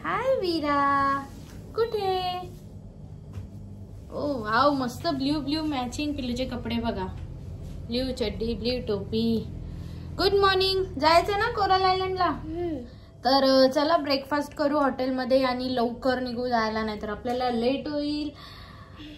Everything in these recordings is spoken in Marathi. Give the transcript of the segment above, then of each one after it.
हाय वीरा, कुठे? ओ वाव, मस्त ब्ल्यू ब्ल्यू मॅचिंग पिल्लूचे कपडे बघा. ब्ल्यू चड्डी, ब्ल्यू टोपी. Good morning. जायचं ना कोरल आयलंडला? तर चला ब्रेकफास्ट करू हॉटेलमध्ये आणि लवकर निघू जायला, नाही तर आपल्याला लेट होईल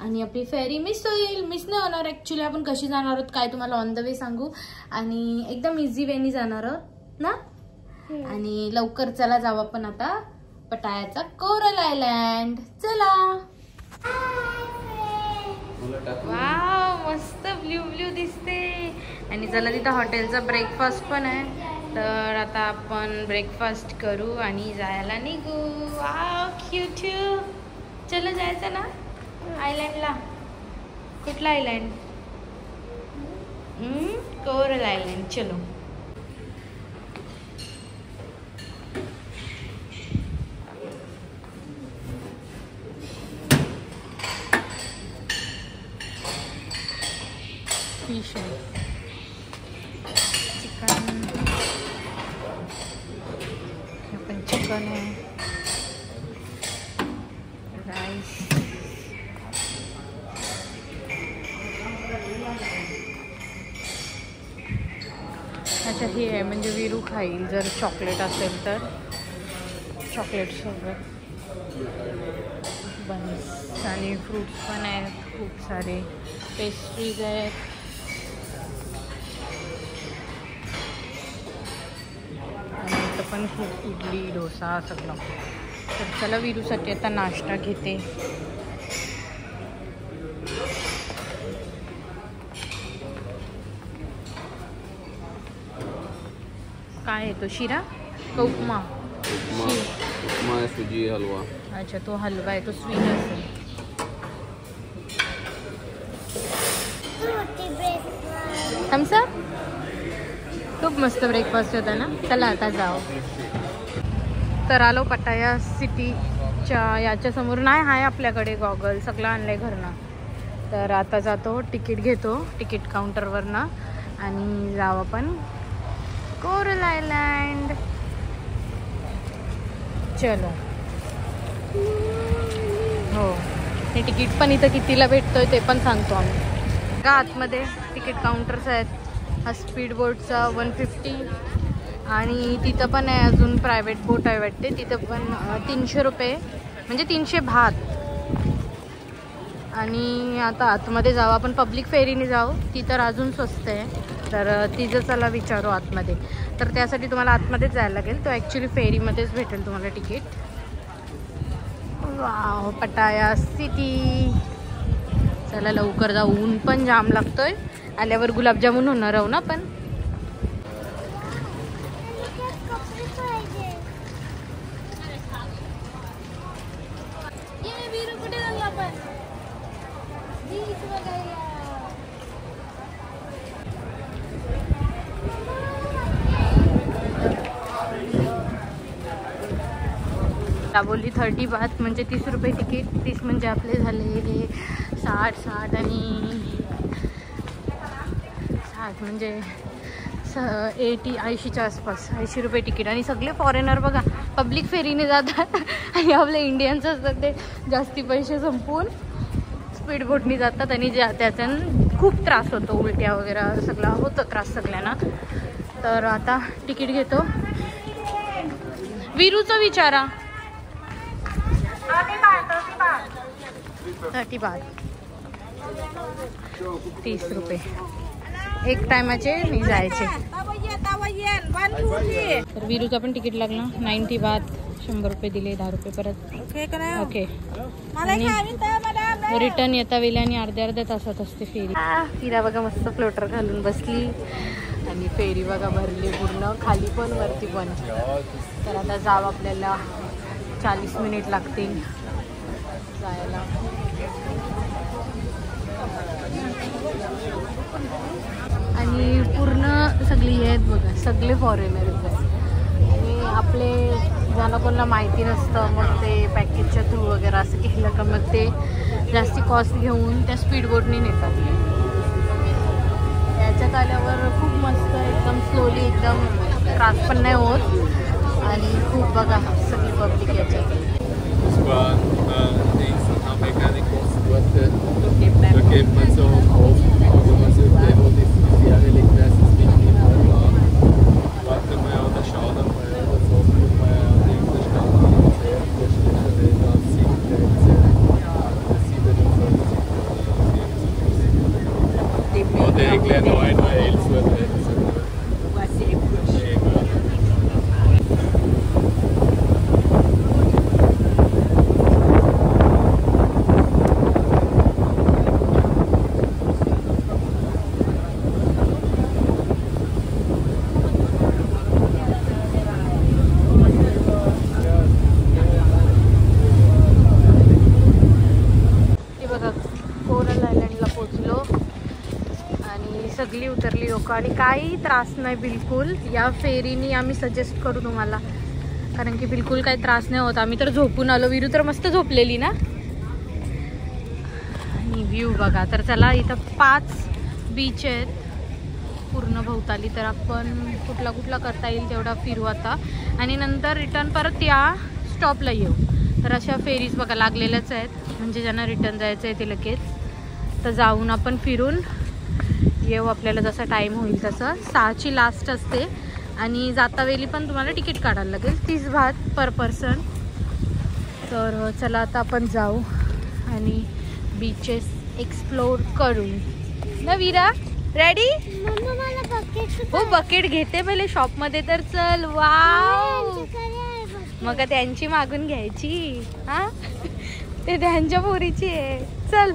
आणि आपली फेरी मिस होईल. मिस नाही होणार ऍक्च्युली. आपण कशी जाणार आहोत काय तुम्हाला ऑन द वे सांगू, आणि एकदम इझी वेनी जाणार आहोत ना. आणि लवकर चला जाऊ आपण आता पटायाचा कोरल आयलँड. चला. वाव, मस्त ब्ल्यू ब्ल्यू दिसते. आणि चला तिथं हॉटेलचा ब्रेकफास्ट पण आहे, तर आता आपण ब्रेकफास्ट करू आणि जायला निघू. Wow, cute. चलो जायचं ना आयलँडला. कुठला आयलँड? Coral island. चलो. फिश आहे, चिकन, पण चिकन आहे, राईस. अच्छा, हे आहे म्हणजे विरू खाईल जर चॉकलेट असेल तर. चॉकलेट सोबत बन्स आणि फ्रूट्स पण आहेत, खूप सारे पेस्ट्रीज आहेत. पण खूप इडली डोसा सगळं. तर चला विरूसाठी आता नाश्ता घेते. काय आहे तो, शिरा का उपमा? उपमा आहे, सुजी हलवा. अच्छा, तो हलवा आहे, तो स्वीट असेल. Thumbs up. खूप मस्त ब्रेकफास्ट होता ना. चला आता जाऊ. तर आलो पटाया सिटीच्या याच्या समोर. नाही आहे आपल्याकडे गॉगल, सगळं आणलंय घरनं. तर आता जातो, तिकीट घेतो तिकीट काउंटरवरनं आणि जाऊ आपण कोरल आयलँड. चलो. हो, हे तिकीट पण इथं कितीला भेटतोय ते पण सांगतो आम्ही. का आतमध्ये तिकीट काउंटर्स आहेत. हा स्पीड बोटचा 150 आणि तिथं पण आहे अजून प्रायव्हेट बोट आहे वाटते, तिथं पण 300 रुपये म्हणजे 300 भात. आणि आता आतमध्ये जाऊ आपण, पब्लिक फेरीने जाऊ, ती तर अजून स्वस्त आहे. तर तिचं चला विचारू आतमध्ये. तर त्यासाठी तुम्हाला आतमध्येच जायला लागेल. तो ॲक्च्युली फेरीमध्येच भेटेल तुम्हाला तिकीट. वाव, पटाया सिटी. चला लवकर जाऊ, ऊन पण जाम लागतोय. आल्यावर गुलाबजामुन होणार आहो ना पण. बोलली 30 बात म्हणजे 30 रुपये तिकीट. 30 म्हणजे आपले झाले 60 आणि 60 म्हणजे 80च्या आसपास. 80 रुपये तिकीट. आणि सगळे फॉरेनर बघा पब्लिक फेरीने जातात आणि आपले इंडियन्स असतात ते जास्ती पैसे संपवून स्पीड बोटनी जातात. आणि त्याच्यानं खूप त्रास होतो, उलट्या वगैरे सगळा होतो त्रास सगळ्यांना. तर आता तिकीट घेतो. विरूचं विचारा. 30 बात 30 रुपये एक टायमाचे नाही जायचे. तर विरूचा पण तिकीट लागला 90 बात. 100 रुपये दिले, 10 रुपये परत. ओके. रिटर्न येता वेळेला आणि अर्ध्या तासात असते फेरी. फिरा बघा, मस्त फ्लोटर घालून बसली आणि फेरी बघा भरली पूर्ण, खाली पण वरती पण. तर आता जाऊ, आपल्याला 40 मिनिट लागतील जायला. आणि पूर्ण सगळी आहेत बघा, सगळे फॉरेनर आहेत. आणि आपले ज्यांना कोणाला माहिती नसतं मग ते पॅकेजच्या थ्रू वगैरे असं केलं का मग ते जास्ती कॉस्ट घेऊन त्या स्पीड बोटने नेतात. याच्यात आल्यावर खूप मस्त, एकदम स्लोली, एकदम त्रास पण नाही होत. आणि खूप बघा सगळी पब्लिक याच्यात. लोक आणि काही त्रास नाही बिलकुल. या फेरीनी आम्ही सजेस्ट करू तुम्हाला, कारण की बिलकुल काही त्रास नाही होत. आम्ही तर झोपून आलो, विरू तर मस्त झोपलेली ना. आणि व्ह्यू बघा. तर चला, इथं 5 बीच आहेत पूर्ण भोवताली. तर आपण कुठला कुठला करता येईल तेवढा फिरू आता आणि नंतर रिटर्न परत या स्टॉपला येऊ. तर अशा फेरीज बघा लागलेल्याच आहेत, म्हणजे ज्यांना रिटर्न जायचं आहे ते लगेच. तर जाऊन आपण फिरून येऊ, आपल्याला जसा टाईम होईल तसं. 6ची लास्ट असते आणि जातावेळी पण तुम्हाला तिकीट काढायला लागेल, 30 बात पर पर्सन. तर चला आता आपण जाऊ आणि बीचेस एक्सप्लोर करू ना. वीरा रेडी? हो बकेट घेते पहिले शॉपमध्ये. तर चल. वाव, मग त्यांची मागून घ्यायची. हा ते त्यांच्या पोरीची आहे. चल.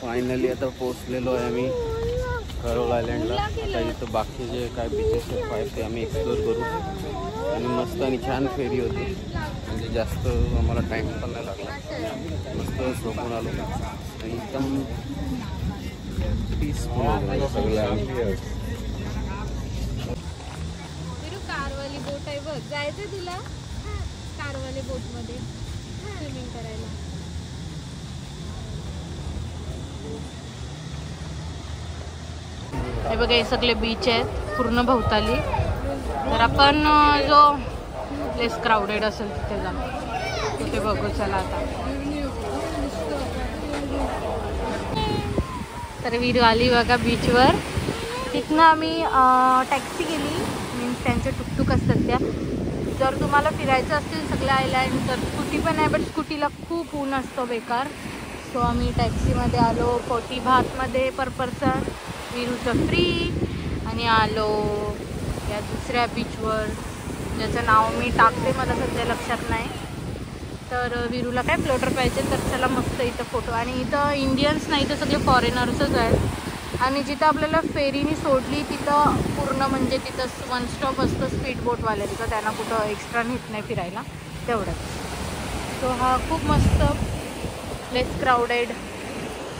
फायनली आता पोहोचलेलो आहे आम्ही करोल आयलंडला. आता इथं बाकी जे काय बीचेस आहेत ते आम्ही एक्सप्लोर करू. आणि मस्त आणि छान फेरी होती, म्हणजे जास्त आम्हाला टाईम पण नाही लागला. मस्त झोपून आलो आणि एकदम पीसफुल होतं सगळं. कारवाली बोट आहे बघ, जायचं तुला कारवाली बोट मध्ये स्विमिंग करायला. हे बघा, हे सगळे बीच आहेत पूर्ण भोवताली. तर आपण जो लेस क्राऊडेड असेल तिथे जाऊ, तिथे बघू. चला आता. तर वीर आली बघा बीचवर. तिथनं आम्ही टॅक्सी केली, मीन्स त्यांचे टुकटुक असतात त्या. जर तुम्हाला फिरायचं असतील सगळ्या आयलँड तर स्कूटी पण आहे, बट स्कूटीला खूप ऊन असतो बेकार. सो आम्ही टॅक्सीमध्ये आलो 40 बातमध्ये पर पर्सन, विरूचं फ्री. आणि आलो या दुसऱ्या बीचवर, ज्याचं नाव मी टाकते, मला सध्या लक्षात नाही. तर विरूला काय फ्लोटर पाहिजे, तर चला मस्त इथं फोटो. आणि इथं इंडियन्स नाही, इथं सगळे फॉरेनर्सच आहेत. आणि जिथं आपल्याला फेरीनी सोडली तिथं पूर्ण म्हणजे तिथं 1 स्टॉप असतं स्पीड बोटवाल्याचं, त्यांना कुठं एक्स्ट्रा नेत नाही फिरायला तेवढंच. सो हा खूप मस्त लेस क्राऊडेड,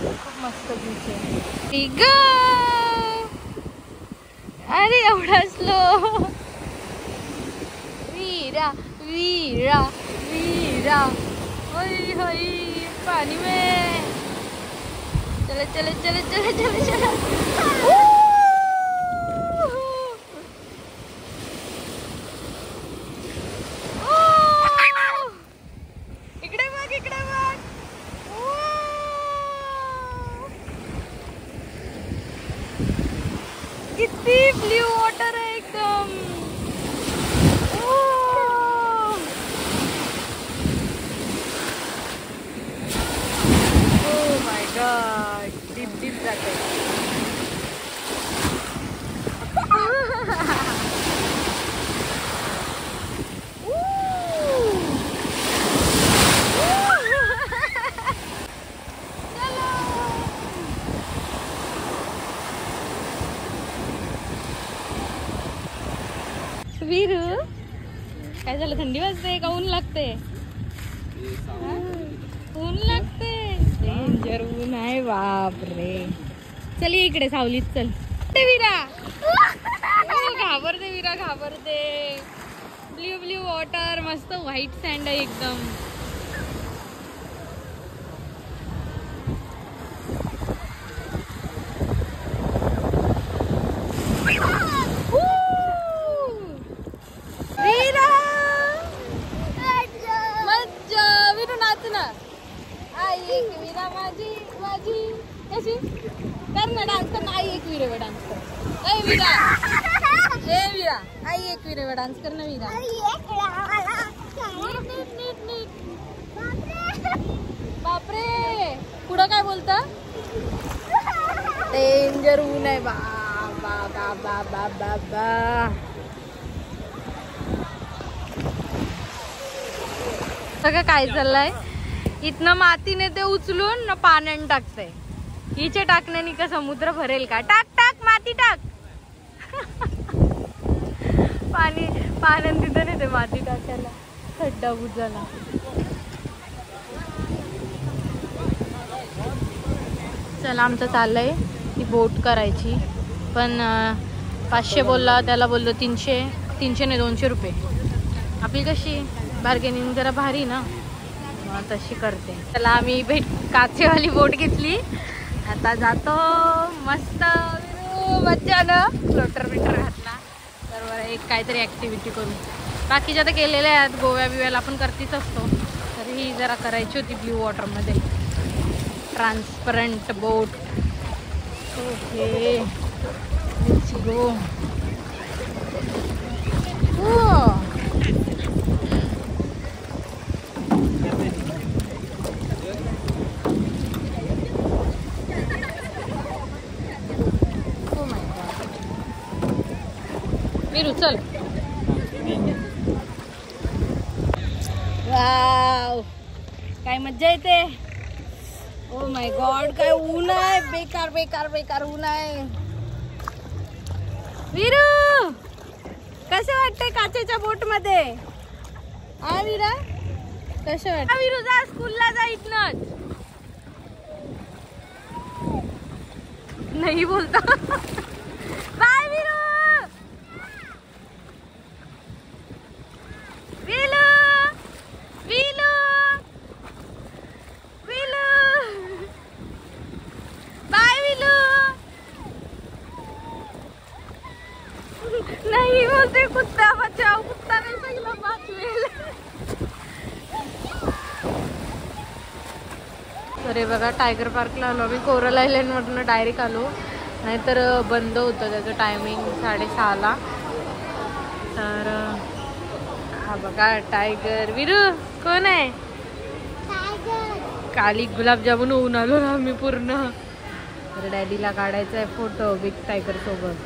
खूप मस्त बीच आहे. अरे एवढा स्लो. वीरा वीरा वीरा, होई होई पानी में. चले चले चले चले चले चले. इकडे बघ, इकडे बघ. किती ब्ल्यू वॉटर आहे एकदम. Oh my God, deep deep जाते. वीरू काय झालं, थंडी वाजते का ऊन लागते? ऊन लागते, डेंजर ऊन आहे बापरे. चल इकडे सावलीत चल. ते वीरा घाबरते, वीरा घाबरते. ब्ल्यू ब्ल्यू वॉटर, मस्त व्हाईट सँड आहे एकदम. माझी माझी कशी कर ना डान्स कर ना. आई एक विरेवा डान्स कर. ए वीरा, ए वीरा, आई एक विरेवा डान्स कर ना वीरा. नीट नीट नीट. बापरे, पुढं काय बोलता? डेंजर ऊन आहे बाबा बाबा बाबा बा. सगळं काय चाललंय, इथनं मातीने ते उचलून ना पाण्याने टाकते. हिचे टाकण्याने का समुद्र भरेल का? टाक टाक माती टाक. पाण्यात तिथं नाही ते माती टाकायला खड्डा बुजाला. चला आमचं चाललंय ती बोट करायची, पण 500 बोलला, त्याला बोललो 300 नाही 200 रुपये. आपली कशी बार्गेनिंग जरा भारी ना, मग तशी करते. त्याला आम्ही काचेवाली बोट घेतली, आता जातो मस्त मज्जा ना. फ्लोटर बिटर घातला तर एक काहीतरी ॲक्टिव्हिटी करू. बाकीच्या तर केलेल्या आहेत, गोव्या बिव्याला आपण करतीच असतो, तर ही जरा करायची होती ब्ल्यू वॉटरमध्ये. Transparent boat. Okay let's go. Veeru चल. वाव काय मज्जा येते. ओ माय गॉड काय ऊन आहे, बेकार बेकार बेकार ऊन आहे. वीरू कसं वाटतंय काचेच्या बोट मध्ये? हा वीरा कसं वाटत? वीरू जा स्कूलला जा इथनच. नाही बोलता. बाय वीरू. वीलू वीलू वीलू बाय वीलू. नहीं बोलते कुत्ता बचाओ, कुत्ता नहीं सगळं वाचवेल. अरे बघा टायगर पार्कला आलो आम्ही. कोरल आयलंड मधून डायरेक्ट आलो, नाहीतर बंद होतं त्याचं टायमिंग 6:30ला. तर हा बघा टायगर. वीरू कोण आहे? काली गुलाबजामुन होऊन आलो ना आम्ही पूर्ण. तर डॅडीला काढायचा आहे फोटो बिग टायगर सोबत.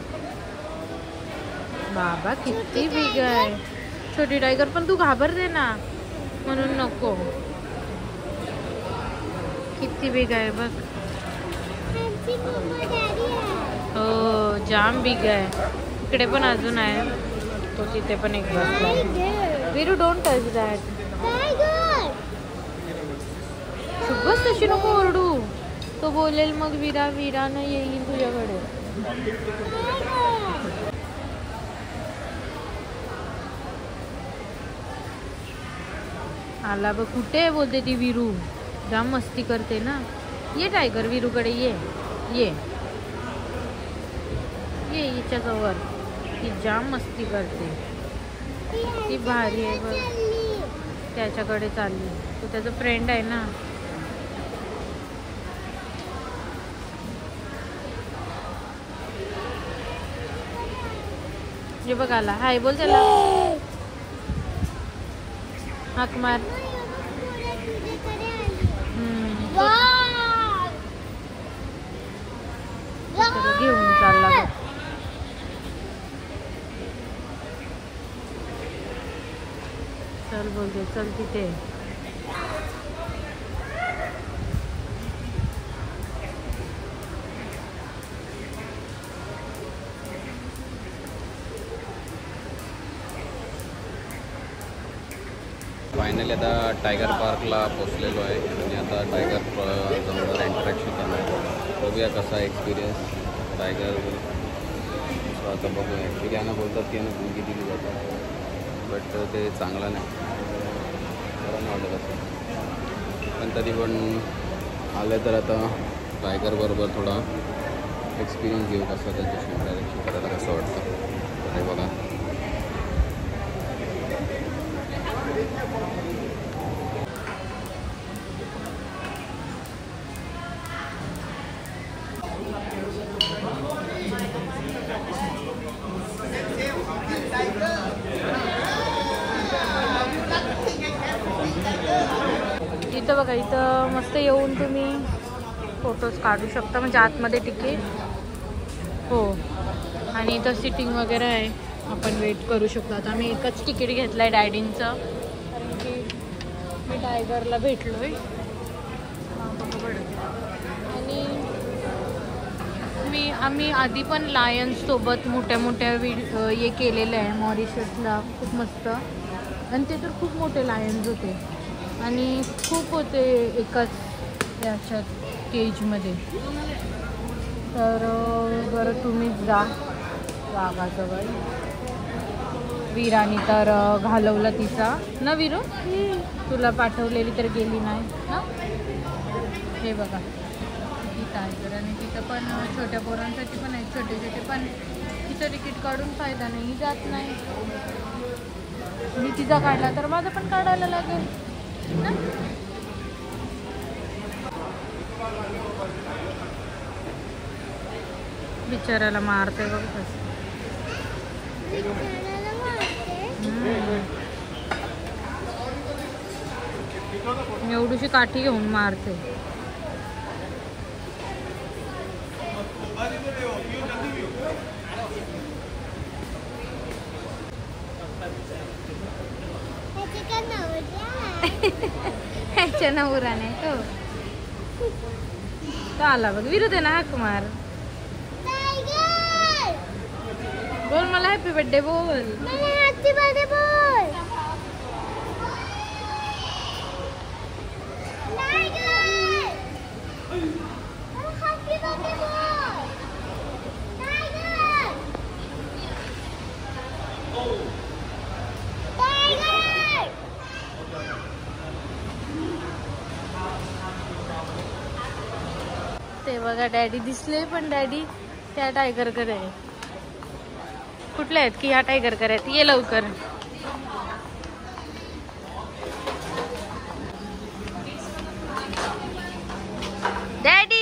बाबा किती बिग आहे. छोटी टायगर पण तू घाबरते ना म्हणून नको. किती बिग आहे बघ. हो जाम बिग आहे. इकडे पण अजून आहे, तो तिथे पण एक बसला. Veeru don't touch that. बस तशी नको ओरडू, तो बोलेल मग वीरा वीरा न येईल तुझ्याकडे. आला बघ कुठे बोलते ती वीरू. जाम मस्ती करते ना. ये टायगर वीरूकडे ये ये ये हिच्याजवळ. ती जाम मस्ती करते, ती भारी आहे बघ. त्याच्याकडे चालली, तो त्याचा फ्रेंड आहे ना. जे बघ आला. हाय बोल त्याला, हाक मार. घेऊन चालला बघ. चल बोलते चल तिथे. फायनली आता टायगर पार्कला पोचलेलो आहे आणि आता टायगर जवळ इंटरॅक्शन करणार आहे. बघूया कसा एक्सपिरियन्स टायगर. आता बघूया. ॲक्च्युली यांना बोलतात की यांना गुंगी दिली जातात, बट ते चांगलं नाही, बरं नाही वाटत असं. पण तरी पण आलं तर आता टायगरबरोबर थोडा एक्सपिरियन्स घेऊ कसा त्याच्याशी इंटरॅक्शन करायला कसं वाटतं. हे बघा इथं बघा. इथं मस्त येऊन तुम्ही फोटोज काढू शकता, म्हणजे आतमध्ये तिकीट हो. आणि इथं सिटिंग वगैरे आहे, आपण वेट करू शकतो. आता आम्ही एकच तिकीट घेतलं आहे डॅडींचं, कारण की मी टायगरला भेटलो आहे. आणि आम्ही आधी पण लायन्स सोबत मोठ्या हे केलेलं आहे मॉरिशसला, खूप मस्त. आणि ते तर खूप मोठे लायन्स होते आणि खूप होते एकाच याच्यात केजमध्ये. तर बरं तुम्हीच जा वाघाजवळ. वीरानी तर घालवला तिचा ना वीरू, तुला पाठवलेली तर गेली नाही ना. हे बघा किती टायगर. आणि तिथं पण छोट्या पोरांसाठी पण आहेत, छोटे छोटे, पण तिथं तिकीट काढून फायदा नाही, जात नाही. मी तिचा काढला तर माझं पण काढायला लागेल ना. बिचाराला मारते बघ कसं. एवढीशी काठी घेऊन मारते. ह्याच्या नवराने तो आला बघ. विरुद्ध ना हाक मार. बोल मला हॅपी बर्थडे बोल. हॅपी बर्थडे बोल. ते बघा डॅडी दिसले, पण डॅडी त्या टायगरकडे आहे. कुठले आहेत की ह्या टायगरकडे आहेत? ये लवकर. डॅडी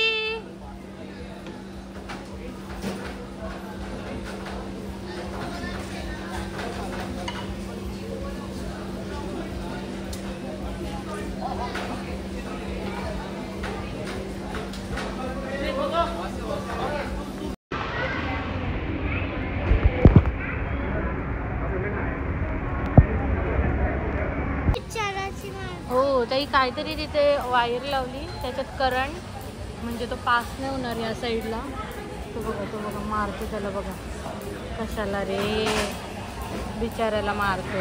हो, ताई काहीतरी तिथे वायर लावली, त्याच्यात करंट, म्हणजे तो पास नाही होणार या साईडला. तो बघा मारतो त्याला बघा. कशाला रे, बिचाऱ्याला मारतो.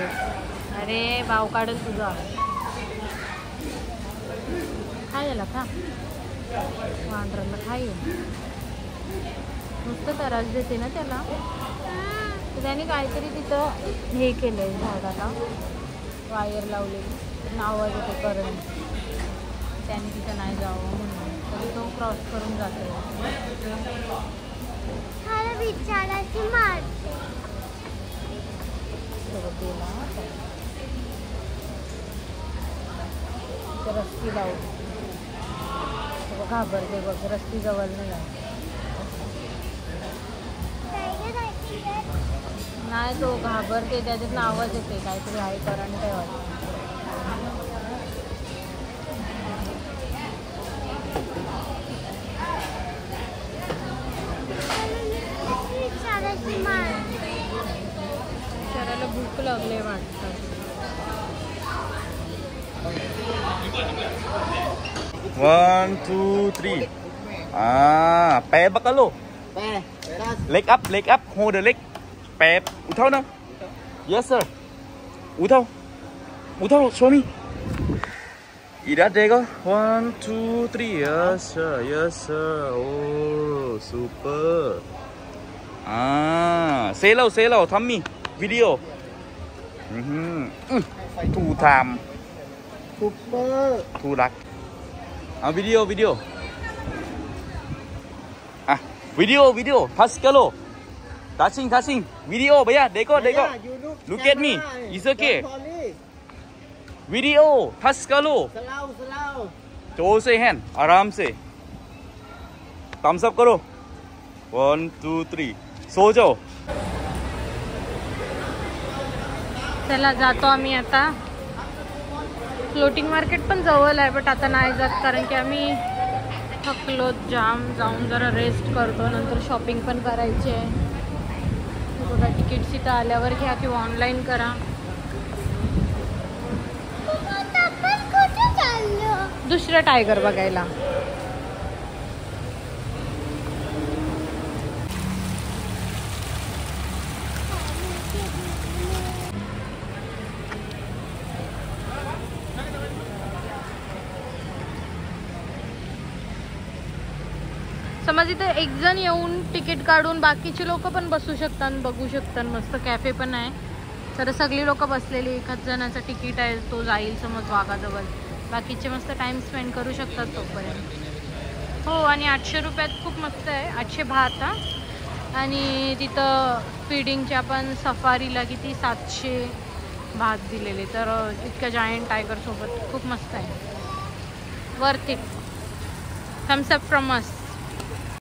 अरे भाव काढेल तुझा. काय याला का वांडराला खाई नुसतं त्रास देते ना त्याला. तर त्याने काहीतरी तिथं हे केलंय, झाडाला वायर लावलेली, आवाज येतो करंट. त्याने तिथं नाही जावं म्हणून, तरी तो क्रॉस करून जातो. रस्ती लावू घाबरते बघ, रस्ती जवळ नाही जाऊ. नाही तो घाबरते, त्याच्यात आवाज येते काहीतरी आहे, करंट आहे वाटतं. शरीराला भूक लागले वाटतं. One, two, three. Pè bắt cá lô. Leg up, hold the leg. Pè, uthau nào. Yes sir. Uthau, show me. Ida there. 1, 2, 3. Yes sir. Oh, super. Say low, Tommy. Video. Two time. Super. Two luck. Video. Video. Pascalo. Touching. Video, भैया देखो. Look at me. It's okay. Video. Pascalo. Slow. तो से hand. आराम से. Thumbs up करो. 1, 2, 3. सो जाओ. चला जातो आम्ही आता. फ्लोटिंग मार्केट पण जवळ आहे, बट आता नाही जात कारण की आम्ही थकलो जाम. जाऊन जरा रेस्ट करतो, नंतर शॉपिंग पण करायची आहे. बघा तिकीट्स इथं आल्यावर घ्या किंवा ऑनलाईन करा. दुसरं टायगर बघायला. समज इथे एक जण येऊन तिकीट काढून बाकीचे लोक पण बसू शकतात, बघू शकतात. मस्त कॅफे पण आहे. तर सगळी लोक बसलेली, एखाद जणाचं तिकीट आहे तो जाईल समज वाघाजवळ, बाकीचे मस्त टाइम स्पेंड करू शकतात तोपर्यंत. हो आणि 800 रुपयात खूप मस्त आहे. 800 भात हा. आणि तिथं फीडिंगच्या पण सफारीला किती 700 भात दिलेले. तर इतक्या जायंट टायगर सोबत खूप मस्त आहे. Worth it. Thumbs up from us.